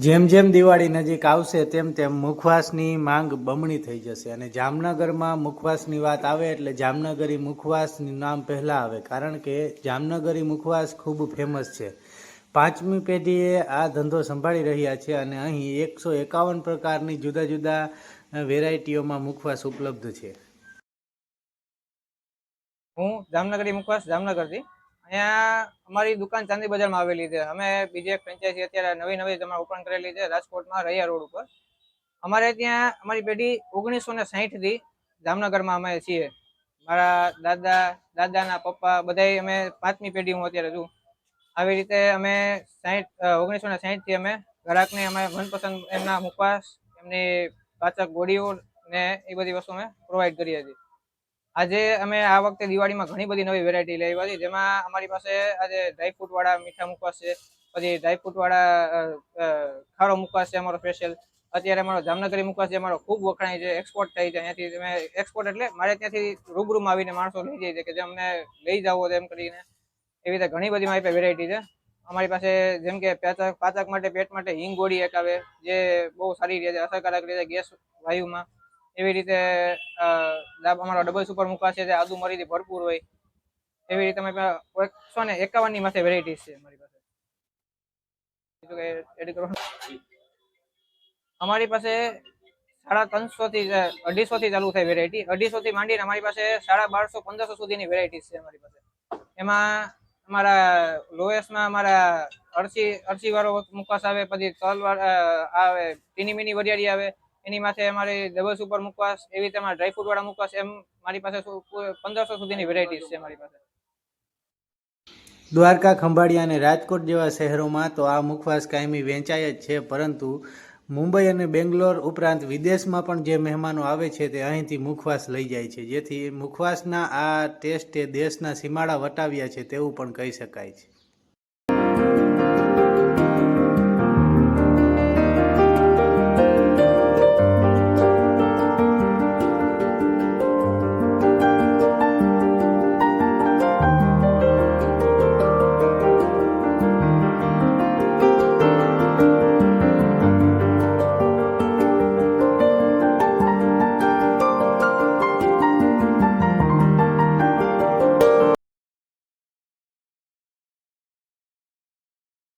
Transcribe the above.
જેમ જેમ દિવાળી નજીક આવશે તેમ તેમ મુખવાસની માંગ બમણી થઈ જશે અને જામનગરમાં મુખવાસની વાત આવે એટલે જામનગરી મુખવાસનું નામ પહેલાં આવે, કારણ કે જામનગરી મુખવાસ ખૂબ ફેમસ છે. 5મી પેઢીએ આ ધંધો સંભાળી રહ્યા છે અને અહીં 151 પ્રકારની જુદા જુદા વેરાયટીઓમાં મુખવાસ ઉપલબ્ધ છે. હું જામનગરી મુખવાસ જામનગરથી. અહીંયા અમારી દુકાન ચાંદી બજારમાં આવેલી છે. અમે બીજી એક ફ્રેન્ચાઇઝી અત્યારે નવી ઓપન કરેલી છે રાજકોટમાં રૈયા રોડ ઉપર. અમારે ત્યાં અમારી પેઢી 1960થી જામનગરમાં અમે છીએ. મારા દાદાના પપ્પા બધાય અમે 5મી પેઢી હું અત્યારે છું. આવી રીતે અમે 1960થી અમે ગ્રાહકને અમે મનપસંદ એમના મુખવાસ, એમની પાચક ગોળીઓ ને એ બધી વસ્તુ અમે પ્રોવાઈડ કરીએ છીએ. આજે અમે આ વખતે દિવાળીમાં ઘણી બધી નવી વેરાયટી લઈ આવી, જેમાં અમારી પાસે આજે ડ્રાયફ્રૂટ વાળા મીઠા મુખવાસ છે, પછી ડ્રાયફ્રૂટ વાળા ખારો મુખવાસ છે અમારો સ્પેશિયલ. અત્યારે અમારો જામનગરી મુખવાસ છે, અમારો ખૂબ વખણાય છે, એક્સપોર્ટ થાય છે અહીંયાથી. તમે એક્સપોર્ટ એટલે મારે ત્યાંથી રૂબરૂમાં આવીને માણસો લઈ જાય છે કે જે અમને લઈ જાવ એમ કરીને. એવી રીતે ઘણી બધી મારી પાસે વેરાયટી છે. અમારી પાસે જેમ કે પાચક માટે, પેટ માટે હિંગ ગોળી એક આવે, જે બહુ સારી રહે છે, અસરકારક રહે છે ગેસ વાયુમાં. એવી રીતે અમારો ડબલ સુપર મુખવાસ છે, જે આદુ મરીથી ભરપૂર હોય. એવી રીતે અમારી પાસે 151ની માથે વેરાયટીઝ છે અમારી પાસે. અમારી પાસે 350 થી 250 થી ચાલુ થાય વેરાયટી. 250 થી માંડીને અમારી પાસે 1250 1500 સુધીની વેરાયટીઝ છે અમારી પાસે. એમાં અમારા લોએસ્ટમાં અમારા અરસી વાળો મુખવાસ આવે, પછી તલ આવે, ટીની મિની વરિયાળી આવે, એની માથે અમારી ડબલ સુપર મુખવાસ, એવી રીતે અમારા ડ્રાયફ્રૂટ વાળા મુખવાસ, એમ મારી પાસે 1500 સુધીની વેરાયટીઝ છે મારી પાસે. દ્વારકા, ખંભાળિયા અને રાજકોટ જેવા શહેરોમાં તો આ મુખવાસ કાયમી વેચાય જ છે, પરંતુ મુંબઈ અને બેંગ્લોર ઉપરાંત વિદેશમાં પણ જે મહેમાનો આવે છે તે અહીંથી મુખવાસ લઈ જાય છે, જેથી મુખવાસના આ ટેસ્ટે દેશના સીમાડા વટાવ્યા છે તેવું પણ કહી શકાય છે.